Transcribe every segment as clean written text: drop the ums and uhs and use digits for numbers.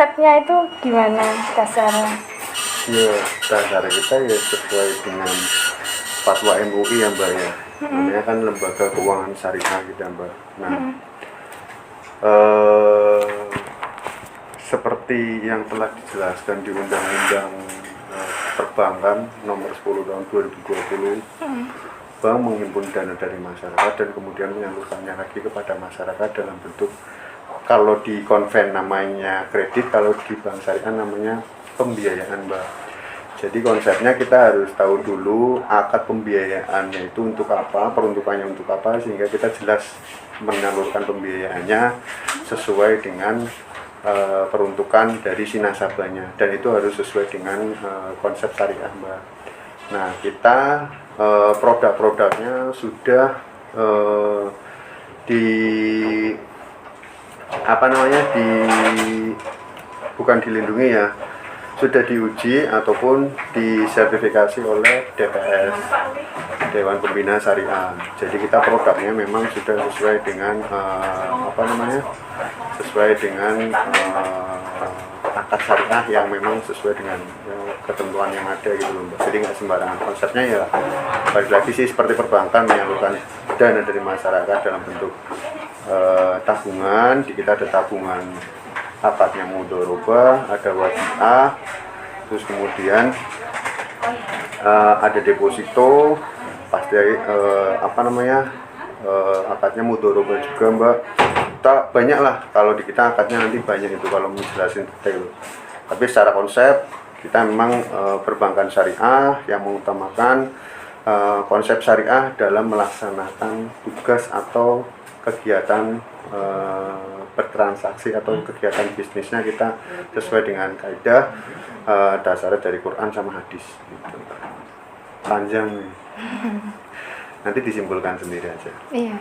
konsepnya itu gimana dasarnya? Ya, dasar kita ya sesuai dengan fatwa MUI ya Mbak ya. Namanya kan lembaga keuangan syariah gitu ya Mbak. Nah, seperti yang telah dijelaskan di Undang-Undang Perbankan nomor 10 tahun 2020, bank menghimpun dana dari masyarakat dan kemudian menyalurkannya lagi kepada masyarakat dalam bentuk, kalau di konven namanya kredit, kalau di bank syariah namanya pembiayaan Mbak. Jadi konsepnya kita harus tahu dulu akad pembiayaannya itu untuk apa, peruntukannya untuk apa, sehingga kita jelas menyalurkan pembiayaannya sesuai dengan peruntukan dari si nasabahnya, dan itu harus sesuai dengan konsep syariah Mbak. Nah, kita produk-produknya sudah di bukan dilindungi ya, sudah diuji ataupun disertifikasi oleh DPS, Dewan Pembina Syariah. Jadi kita produknya memang sudah sesuai dengan sesuai dengan akad syariah yang memang sesuai dengan ketentuan yang ada gitu loh Mbak. Jadi nggak sembarangan. Konsepnya ya balik lagi sih seperti perbankan, menyalurkan dana dari masyarakat dalam bentuk tabungan. Di kita ada tabungan akadnya mudharabah, ada wadiah, terus kemudian ada deposito, pasti akadnya mudharabah juga Mbak. Kita banyak lah, kalau di kita akadnya nanti banyak itu kalau menjelasin detail. Tapi secara konsep kita memang perbankan syariah yang mengutamakan konsep syariah dalam melaksanakan tugas atau kegiatan bertransaksi atau kegiatan bisnisnya kita sesuai dengan kaidah dasarnya dari Quran sama hadis gitu. Panjang nih. Nanti disimpulkan sendiri aja. Iya.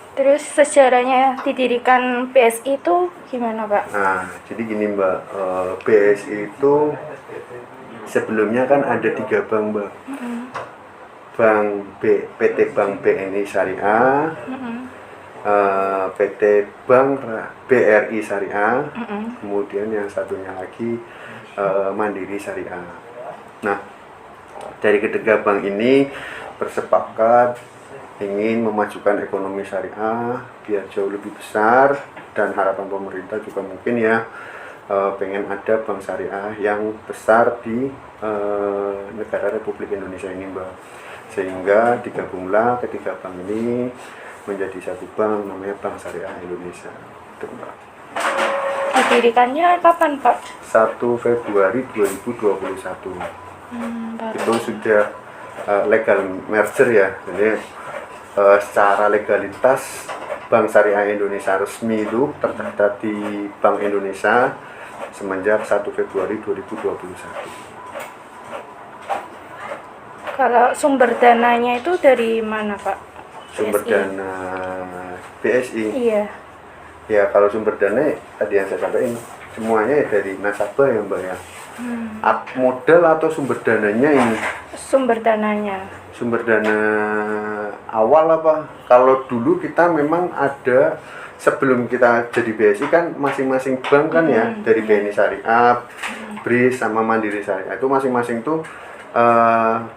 Terus sejarahnya didirikan BSI itu gimana Pak? Nah, jadi gini Mbak, BSI itu sebelumnya kan ada 3 bank Mbak. PT Bank BNI Syariah, PT Bank BRI Syariah, kemudian yang satunya lagi Mandiri Syariah. Nah, dari ketiga bank ini bersepakat ingin memajukan ekonomi syariah biar jauh lebih besar, dan harapan pemerintah juga mungkin ya pengen ada bank syariah yang besar di negara Republik Indonesia ini Mbak. Sehingga digabunglah ketiga bank ini menjadi satu bank namanya Bank Syariah Indonesia. Itu Mbak. Didirikannya kapan Pak? 1 Februari 2021. Itu sudah legal merger ya. Jadi secara legalitas Bank Syariah Indonesia resmi itu terdaftar di Bank Indonesia semenjak 1 Februari 2021. Kalau sumber dananya itu dari mana Pak? Sumber BSI? dana BSI? Iya. Ya, kalau sumber dana tadi yang saya sampaikan semuanya dari nasabah ya Mbak ya. Modal atau sumber dananya ini? Sumber dananya. Sumber dana awal apa? Kalau dulu kita memang ada, sebelum kita jadi BSI kan masing-masing bank kan ya, dari BNI Syariah, BRI sama Mandiri Syariah itu masing-masing tuh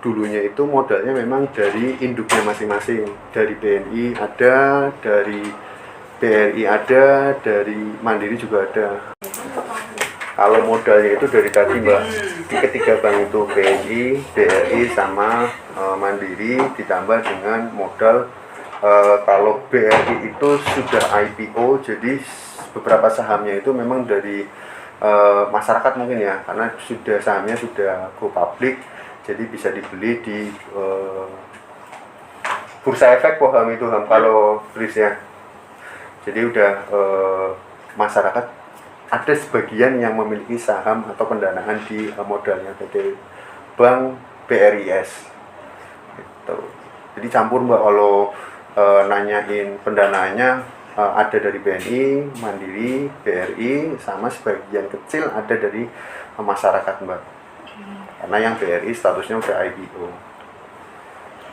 dulunya itu modalnya memang dari induknya masing-masing. Dari BNI ada, dari BRI ada, dari Mandiri juga ada. Kalau modalnya itu dari tadi Mbak, di ketiga bank itu BNI, BRI sama Mandiri, ditambah dengan modal kalau BRI itu sudah IPO, jadi beberapa sahamnya itu memang dari masyarakat mungkin ya, karena sudah sahamnya sudah go public, jadi bisa dibeli di bursa efek paham itu kalau BRIS ya. Jadi udah masyarakat ada sebagian yang memiliki saham atau pendanaan di modalnya PT Bank BRIS gitu. Jadi campur Mbak, kalau nanyain pendanaannya ada dari BNI, Mandiri, BRI, sama sebagian kecil ada dari masyarakat Mbak. Karena yang BRI statusnya udah IPO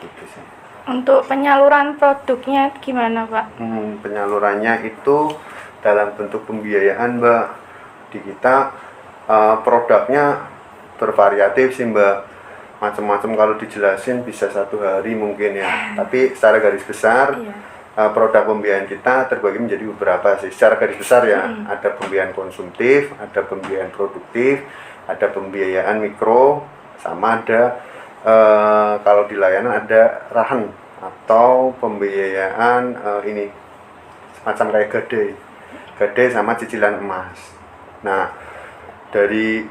gitu sih. Untuk penyaluran produknya gimana Pak? Penyalurannya itu dalam bentuk pembiayaan Mbak. di kita produknya bervariatif sih Mbak, macam-macam. Kalau dijelasin bisa 1 hari mungkin ya, tapi secara garis besar produk pembiayaan kita terbagi menjadi beberapa sih secara garis besar ya. Ada pembiayaan konsumtif, ada pembiayaan produktif, ada pembiayaan mikro, sama ada kalau di layanan ada rahan atau pembiayaan ini semacam kayak gade sama cicilan emas. Nah, dari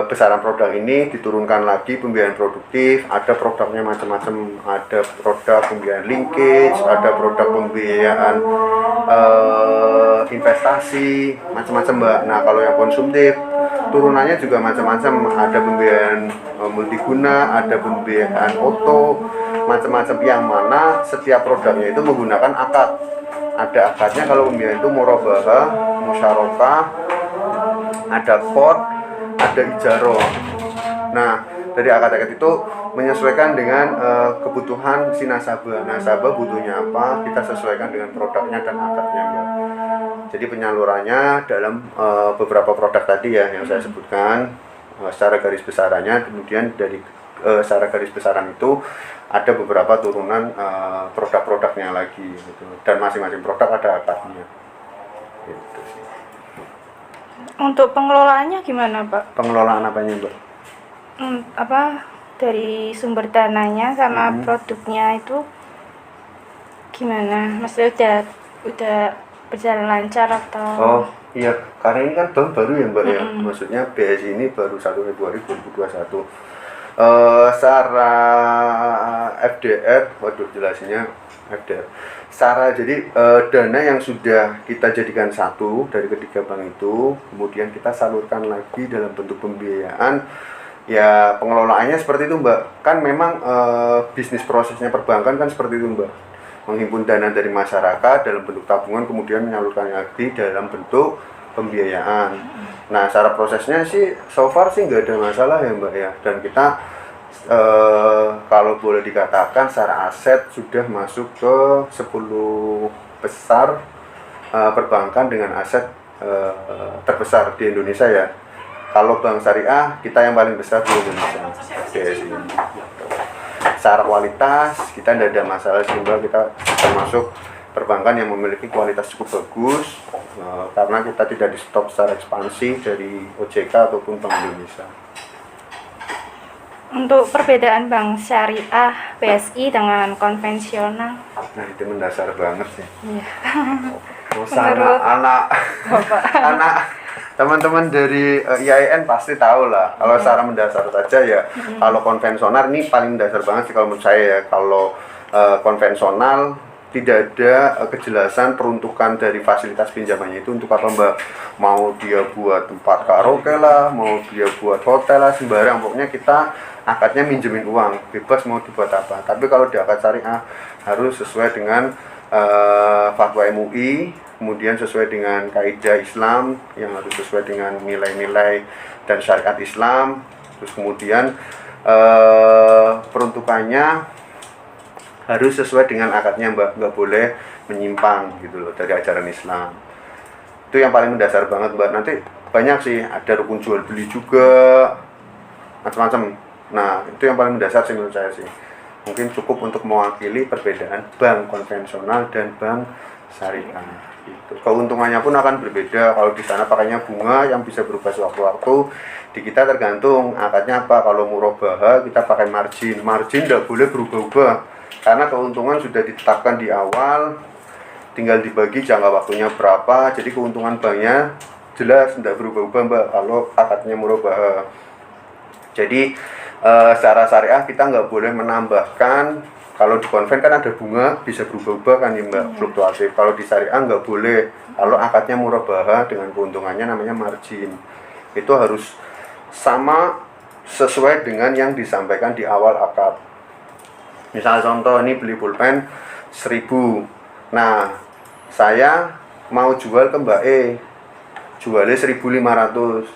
besaran produk ini diturunkan lagi pembiayaan produktif, ada produknya macam-macam, ada produk pembiayaan linkage, ada produk pembiayaan investasi, macam-macam Mbak. Nah, kalau yang konsumtif turunannya juga macam-macam, ada pembiayaan multiguna, ada pembiayaan auto, macam-macam, yang mana setiap produknya itu menggunakan akad. Ada akadnya kalau pembiayaan itu murabahah, musyarakah, ada qard, ada ijaroh. Nah, dari akad-akad itu menyesuaikan dengan kebutuhan si nasabah. Nasabah butuhnya apa, kita sesuaikan dengan produknya dan akadnya Mbak. Jadi penyalurannya dalam beberapa produk tadi ya yang saya sebutkan secara garis besarannya. Kemudian dari secara garis besaran itu ada beberapa turunan produk-produknya lagi gitu. Dan masing-masing produk ada akadnya gitu sih. Untuk pengelolaannya gimana Pak? Pengelolaan apanya Mbak? Dari sumber dananya sama produknya itu gimana? Maksudnya udah berjalan lancar atau? Oh iya, karena ini kan bank baru ya Mbak ya. Maksudnya BSI ini baru 1 Februari 2021. Secara FDR, waduh jelasinnya FDR. Jadi dana yang sudah kita jadikan satu dari ketiga bank itu, kemudian kita salurkan lagi dalam bentuk pembiayaan. Ya pengelolaannya seperti itu Mbak. Kan memang bisnis prosesnya perbankan kan seperti itu Mbak. Menghimpun dana dari masyarakat dalam bentuk tabungan, kemudian menyalurkannya lagi dalam bentuk pembiayaan. Nah, secara prosesnya sih so far sih nggak ada masalah ya Mbak ya. Dan kita kalau boleh dikatakan secara aset sudah masuk ke 10 besar perbankan dengan aset terbesar di Indonesia ya. Kalau bank syariah kita yang paling besar di Indonesia, BSI. Secara kualitas kita tidak ada masalah sih Mbak, kita termasuk perbankan yang memiliki kualitas cukup bagus karena kita tidak di stop secara ekspansi dari OJK ataupun Bank Indonesia. Untuk perbedaan bank syariah BSI dengan konvensional? Nah itu mendasar banget sih. Iya. anak teman-teman dari IAIN pasti tahu lah. Kalau secara mendasar saja ya, kalau konvensional ini paling mendasar banget sih kalau menurut saya ya. Kalau konvensional tidak ada kejelasan peruntukan dari fasilitas pinjamannya itu untuk apa Mbak. Mau dia buat tempat karaoke lah, mau dia buat hotel lah, sembarang. Pokoknya kita akadnya minjemin uang, bebas mau dibuat apa. Tapi kalau di akad syariah harus sesuai dengan fatwa MUI, kemudian sesuai dengan kaidah Islam yang harus sesuai dengan nilai-nilai dan syariat Islam. Terus kemudian peruntukannya harus sesuai dengan akadnya Mbak, nggak boleh menyimpang gitu loh dari ajaran Islam. Itu yang paling mendasar banget Mbak. Nanti banyak sih, ada rukun jual beli juga, macam-macam. Nah itu yang paling mendasar sih menurut saya sih. Mungkin cukup untuk mewakili perbedaan bank konvensional dan bank syariah. Gitu. Keuntungannya pun akan berbeda. Kalau di sana pakainya bunga yang bisa berubah sewaktu-waktu, di kita tergantung akadnya apa. Kalau murabahah kita pakai margin tidak boleh berubah-ubah karena keuntungan sudah ditetapkan di awal, tinggal dibagi jangka waktunya berapa. Jadi keuntungan banknya jelas tidak berubah-ubah Mbak kalau akadnya murabahah. Jadi secara syariah kita nggak boleh menambahkan. Kalau di konven kan ada bunga bisa berubah-ubah kan ya Mbak, fluktuatif. Kalau di syariah nggak boleh. Kalau akadnya murabahah dengan keuntungannya namanya margin, itu harus sama sesuai dengan yang disampaikan di awal akad. Misalnya contoh ini beli pulpen 1000. Nah saya mau jual ke Mbak E, jualnya 1500,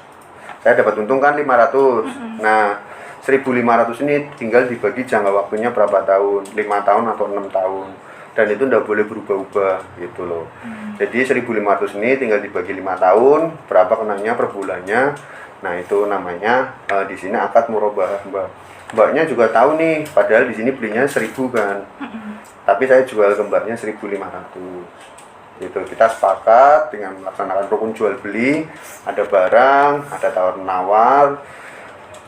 saya dapat untung kan 500. Nah 1500 ini tinggal dibagi jangka waktunya berapa tahun, 5 tahun atau 6 tahun. dan itu tidak boleh berubah-ubah gitu loh. Jadi 1.500 ini tinggal dibagi 5 tahun, berapa kenanya per bulannya. Nah itu namanya di sini akad murabahah, Mbak. Mbaknya juga tahu nih, padahal di sini belinya 1.000 kan, tapi saya jual ke Mbaknya 1.500. Gitu. Kita sepakat dengan melaksanakan rukun jual beli, ada barang, ada tawar menawar,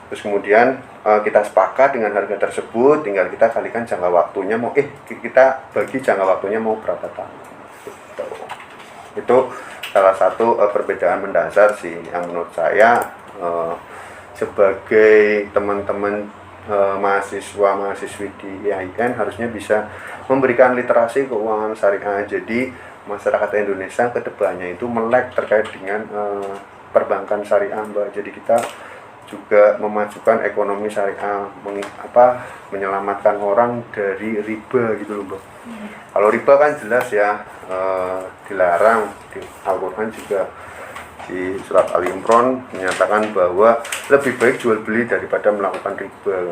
terus kemudian kita sepakat dengan harga tersebut, tinggal kita kalikan jangka waktunya mau kita bagi jangka waktunya mau berapa tahun. Gitu. Itu salah satu perbedaan mendasar sih yang menurut saya sebagai teman-teman mahasiswa-mahasiswi di IAIN harusnya bisa memberikan literasi keuangan syariah. Jadi masyarakat Indonesia kedepannya itu melek terkait dengan perbankan syariah, Mbak. Jadi kita juga memajukan ekonomi syariah, menyelamatkan orang dari riba gitu loh, Mbak. Kalau riba kan jelas ya dilarang, di Al-Quran juga di surat Al Imran menyatakan bahwa lebih baik jual beli daripada melakukan riba.